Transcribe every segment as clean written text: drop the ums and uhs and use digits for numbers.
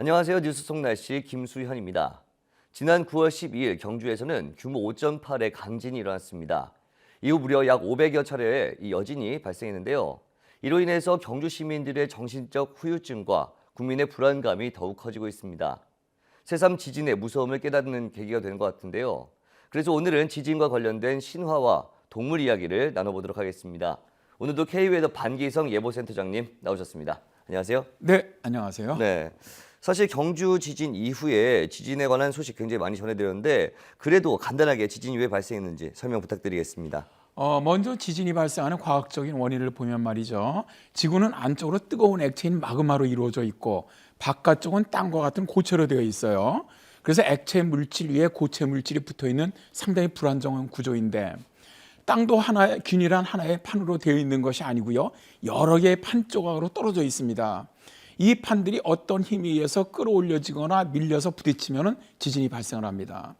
안녕하세요. 뉴스 속 날씨 김수현입니다. 지난 9월 12일 경주에서는 규모 5.8의 강진이 일어났습니다. 이후 무려 약 500여 차례의 이 여진이 발생했는데요. 이로 인해서 경주 시민들의 정신적 후유증과 국민의 불안감이 더욱 커지고 있습니다. 새삼 지진의 무서움을 깨닫는 계기가 된 것 같은데요. 그래서 오늘은 지진과 관련된 신화와 동물 이야기를 나눠보도록 하겠습니다. 오늘도 K웨더 반기성 예보센터장님 나오셨습니다. 안녕하세요. 네, 안녕하세요. 네. 사실 경주 지진 이후에 지진에 관한 소식 굉장히 많이 전해드렸는데 그래도 간단하게 지진이 왜 발생했는지 설명 부탁드리겠습니다. 먼저 지진이 발생하는 과학적인 원인을 보면 말이죠. 지구는 안쪽으로 뜨거운 액체인 마그마로 이루어져 있고 바깥쪽은 땅과 같은 고체로 되어 있어요. 그래서 액체 물질 위에 고체 물질이 붙어 있는 상당히 불안정한 구조인데 땅도 하나의 균일한 하나의 판으로 되어 있는 것이 아니고요. 여러 개의 판 조각으로 떨어져 있습니다. 이 판들이 어떤 힘에 의해서 끌어올려지거나 밀려서 부딪히면 지진이 발생을 합니다.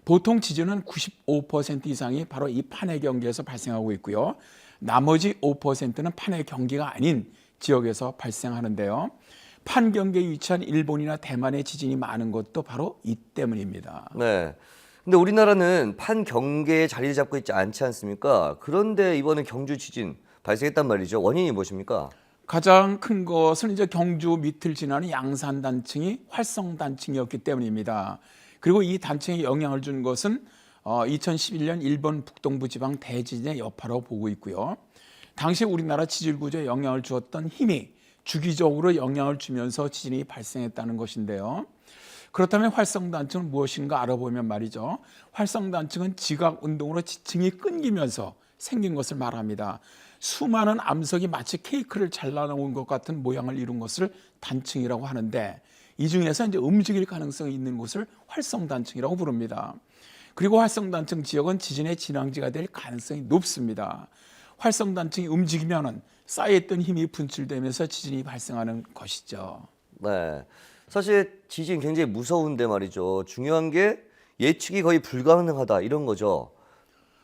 보통 지진은 95% 이상이 바로 이 판의 경계에서 발생하고 있고요. 나머지 5%는 판의 경계가 아닌 지역에서 발생하는데요. 판 경계에 위치한 일본이나 대만의 지진이 많은 것도 바로 이 때문입니다. 네. 근데 우리나라는 판 경계에 자리를 잡고 있지 않지 않습니까? 그런데 이번에 경주 지진 발생했단 말이죠. 원인이 무엇입니까? 가장 큰 것은 이제 경주 밑을 지나는 양산 단층이 활성 단층이었기 때문입니다. 그리고 이 단층에 영향을 준 것은 2011년 일본 북동부 지방 대지진의 여파라고 보고 있고요. 당시 우리나라 지질 구조에 영향을 주었던 힘이 주기적으로 영향을 주면서 지진이 발생했다는 것인데요. 그렇다면 활성 단층은 무엇인가 알아보면 말이죠. 활성 단층은 지각 운동으로 지층이 끊기면서 생긴 것을 말합니다. 수많은 암석이 마치 케이크를 잘라놓은 것 같은 모양을 이룬 것을 단층이라고 하는데 이 중에서 이제 움직일 가능성이 있는 곳을 활성단층이라고 부릅니다. 그리고 활성단층 지역은 지진의 진앙지가 될 가능성이 높습니다. 활성단층이 움직이면 쌓여있던 힘이 분출되면서 지진이 발생하는 것이죠. 네. 사실 지진 굉장히 무서운데 말이죠. 중요한 게 예측이 거의 불가능하다 이런 거죠.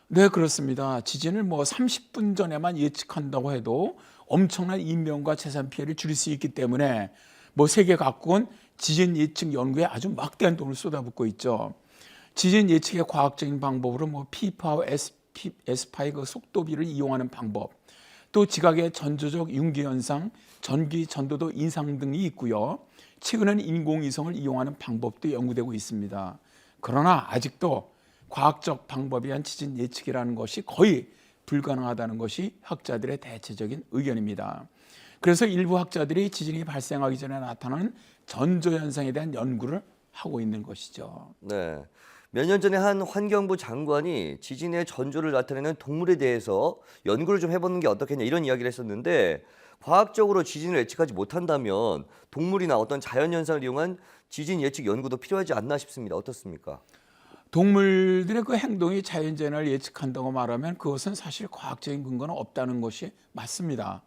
네, 그렇습니다. 지진을 30분 전에만 예측한다고 해도 엄청난 인명과 재산 피해를 줄일 수 있기 때문에 세계 각국은 지진 예측 연구에 아주 막대한 돈을 쏟아붓고 있죠. 지진 예측의 과학적인 방법으로 P파워 S파의 그 속도비를 이용하는 방법, 또 지각의 전조적 융기 현상, 전기 전도도 인상 등이 있고요. 최근에는 인공위성을 이용하는 방법도 연구되고 있습니다. 그러나 아직도 과학적 방법에 의한 지진 예측이라는 것이 거의 불가능하다는 것이 학자들의 대체적인 의견입니다. 그래서 일부 학자들이 지진이 발생하기 전에 나타나는 전조현상에 대한 연구를 하고 있는 것이죠. 네. 몇 년 전에 한 환경부 장관이 지진의 전조를 나타내는 동물에 대해서 연구를 좀 해보는 게 어떻겠냐 이런 이야기를 했었는데 과학적으로 지진을 예측하지 못한다면 동물이나 어떤 자연현상을 이용한 지진 예측 연구도 필요하지 않나 싶습니다. 어떻습니까? 동물들의 그 행동이 자연재해를 예측한다고 말하면 그것은 사실 과학적인 근거는 없다는 것이 맞습니다.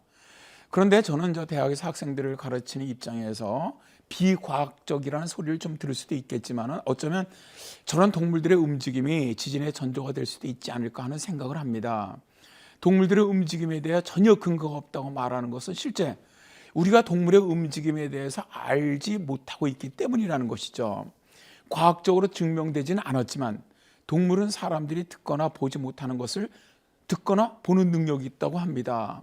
그런데 저는 대학에서 학생들을 가르치는 입장에서 비과학적이라는 소리를 좀 들을 수도 있겠지만 어쩌면 저런 동물들의 움직임이 지진의 전조가 될 수도 있지 않을까 하는 생각을 합니다. 동물들의 움직임에 대해 전혀 근거가 없다고 말하는 것은 실제 우리가 동물의 움직임에 대해서 알지 못하고 있기 때문이라는 것이죠. 과학적으로 증명되지는 않았지만 동물은 사람들이 듣거나 보지 못하는 것을 듣거나 보는 능력이 있다고 합니다.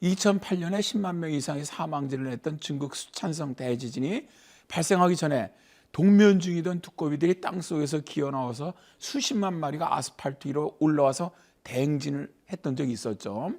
2008년에 10만 명 이상의 사망자를 냈던 중국 수촨성 대지진이 발생하기 전에 동면 중이던 두꺼비들이 땅속에서 기어나와서 수십만 마리가 아스팔트 위로 올라와서 대행진을 했던 적이 있었죠.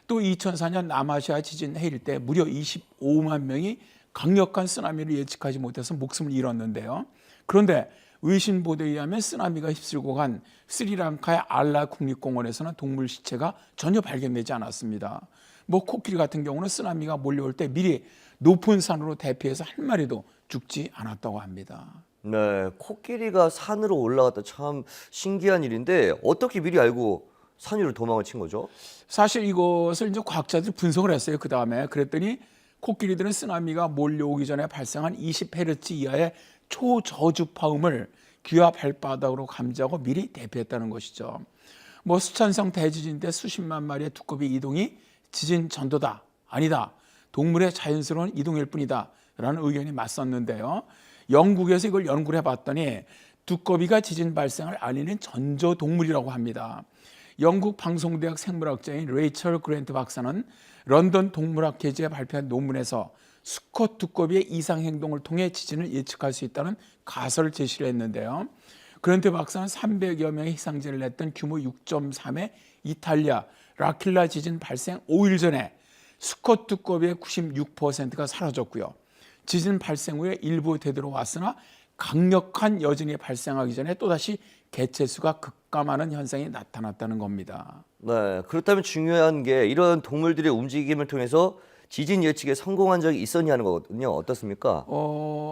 또 2004년 남아시아 지진 해일 때 무려 25만 명이 강력한 쓰나미를 예측하지 못해서 목숨을 잃었는데요. 그런데 외신 보도에 의하면 쓰나미가 휩쓸고 간 스리랑카의 알라 국립공원에서는 동물 시체가 전혀 발견되지 않았습니다. 코끼리 같은 경우는 쓰나미가 몰려올 때 미리 높은 산으로 대피해서 한 마리도 죽지 않았다고 합니다. 네, 코끼리가 산으로 올라갔다 참 신기한 일인데 어떻게 미리 알고 산 위로 도망을 친 거죠? 사실 이것을 이제 과학자들이 분석을 했어요. 그 다음에 그랬더니 코끼리들은 쓰나미가 몰려오기 전에 발생한 20헤르츠 이하의 초저주파음을 귀와 발바닥으로 감지하고 미리 대피했다는 것이죠. 수촨성 대지진 때 수십만 마리의 두꺼비 이동이 지진 전도다, 아니다, 동물의 자연스러운 이동일 뿐이다, 라는 의견이 맞섰는데요. 영국에서 이걸 연구를 해봤더니 두꺼비가 지진 발생을 알리는 전조동물이라고 합니다. 영국 방송대학 생물학자인 레이첼 그랜트 박사는 런던 동물학 계지에 발표한 논문에서 수컷 두꺼비의 이상 행동을 통해 지진을 예측할 수 있다는 가설을 제시를 했는데요. 그랜트 박사는 300여 명의 희생자를 냈던 규모 6.3의 이탈리아 라킬라 지진 발생 5일 전에 수컷 두꺼비의 96%가 사라졌고요. 지진 발생 후에 일부 되돌아왔으나 강력한 여진이 발생하기 전에 또다시 개체수가 급감하는 현상이 나타났다는 겁니다. 네, 그렇다면 중요한 게 이런 동물들의 움직임을 통해서 지진 예측에 성공한 적이 있었냐는 거거든요. 어떻습니까?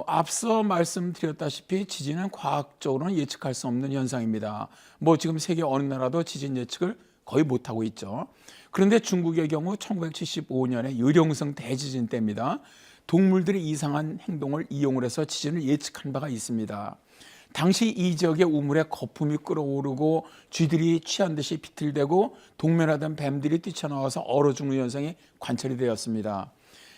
앞서 말씀드렸다시피 지진은 과학적으로는 예측할 수 없는 현상입니다. 뭐 지금 세계 어느 나라도 지진 예측을 거의 못하고 있죠. 그런데 중국의 경우 1975년에 유령성 대지진 때입니다. 동물들이 이상한 행동을 이용을 해서 지진을 예측한 바가 있습니다. 당시 이 지역의 우물에 거품이 끓어오르고 쥐들이 취한 듯이 비틀대고 동면하던 뱀들이 뛰쳐나와서 얼어 죽는 현상이 관찰이 되었습니다.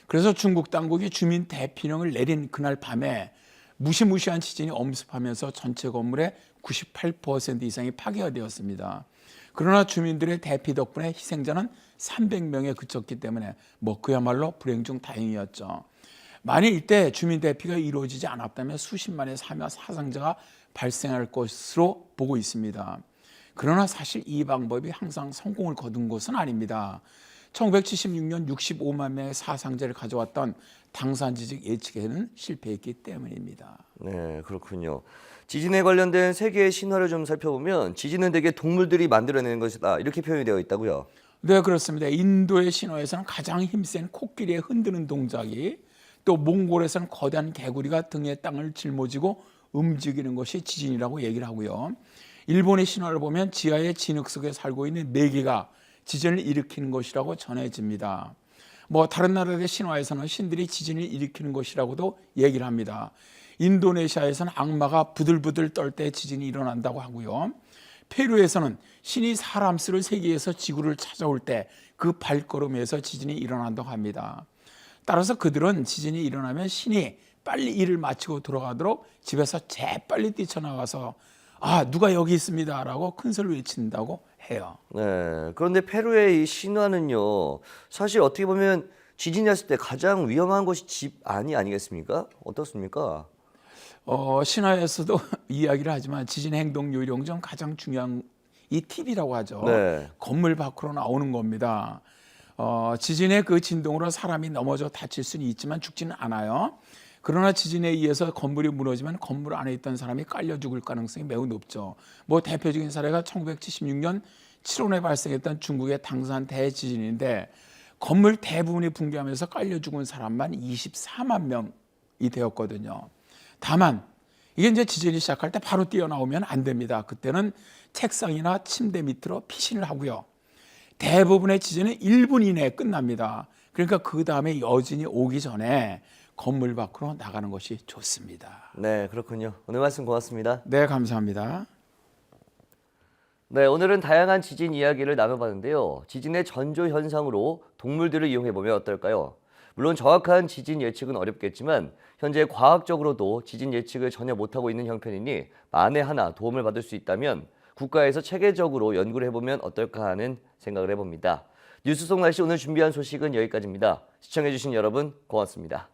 그래서 중국 당국이 주민 대피령을 내린 그날 밤에 무시무시한 지진이 엄습하면서 전체 건물의 98% 이상이 파괴가 되었습니다. 그러나 주민들의 대피 덕분에 희생자는 300명에 그쳤기 때문에 그야말로 불행 중 다행이었죠. 만일 이때 주민 대피가 이루어지지 않았다면 수십만의 사상자가 발생할 것으로 보고 있습니다. 그러나 사실 이 방법이 항상 성공을 거둔 것은 아닙니다. 1976년 65만 명의 사상자를 가져왔던 당산지진 예측에는 실패했기 때문입니다. 네, 그렇군요. 지진에 관련된 세계의 신화를 좀 살펴보면 지진은 대개 동물들이 만들어내는 것이다 이렇게 표현이 되어 있다고요. 네, 그렇습니다. 인도의 신화에서는 가장 힘센 코끼리의 흔드는 동작이, 또 몽골에서는 거대한 개구리가 등에 땅을 짊어지고 움직이는 것이 지진이라고 얘기를 하고요. 일본의 신화를 보면 지하의 진흙 속에 살고 있는 메기가 지진을 일으키는 것이라고 전해집니다. 다른 나라의 신화에서는 신들이 지진을 일으키는 것이라고도 얘기를 합니다. 인도네시아에서는 악마가 부들부들 떨 때 지진이 일어난다고 하고요. 페루에서는 신이 사람 수를 세계에서 지구를 찾아올 때 그 발걸음에서 지진이 일어난다고 합니다. 따라서 그들은 지진이 일어나면 신이 빨리 일을 마치고 돌아가도록 집에서 재빨리 뛰쳐나가서 누가 여기 있습니다 라고 큰 소리를 외친다고 해요. 네, 그런데 페루의 이 신화는요, 사실 어떻게 보면 지진이 났을 때 가장 위험한 곳이 집 안이 아니겠습니까? 어떻습니까? 신화에서도 이야기를 하지만 지진 행동 요령 중 가장 중요한 이 팁이라고 하죠. 네. 건물 밖으로 나오는 겁니다. 지진의 그 진동으로 사람이 넘어져 다칠 수는 있지만 죽지는 않아요. 그러나 지진에 의해서 건물이 무너지면 건물 안에 있던 사람이 깔려 죽을 가능성이 매우 높죠. 대표적인 사례가 1976년 7월에 발생했던 중국의 당산 대지진인데 건물 대부분이 붕괴하면서 깔려 죽은 사람만 24만 명이 되었거든요. 다만 이게 이제 지진이 시작할 때 바로 뛰어나오면 안 됩니다. 그때는 책상이나 침대 밑으로 피신을 하고요. 대부분의 지진은 1분 이내에 끝납니다. 그러니까 그 다음에 여진이 오기 전에 건물 밖으로 나가는 것이 좋습니다. 네, 그렇군요. 오늘 말씀 고맙습니다. 네, 감사합니다. 네, 오늘은 다양한 지진 이야기를 나눠봤는데요. 지진의 전조 현상으로 동물들을 이용해보면 어떨까요? 물론 정확한 지진 예측은 어렵겠지만 현재 과학적으로도 지진 예측을 전혀 못하고 있는 형편이니 만에 하나 도움을 받을 수 있다면 국가에서 체계적으로 연구를 해보면 어떨까 하는 생각을 해봅니다. 뉴스 속 날씨 오늘 준비한 소식은 여기까지입니다. 시청해주신 여러분 고맙습니다.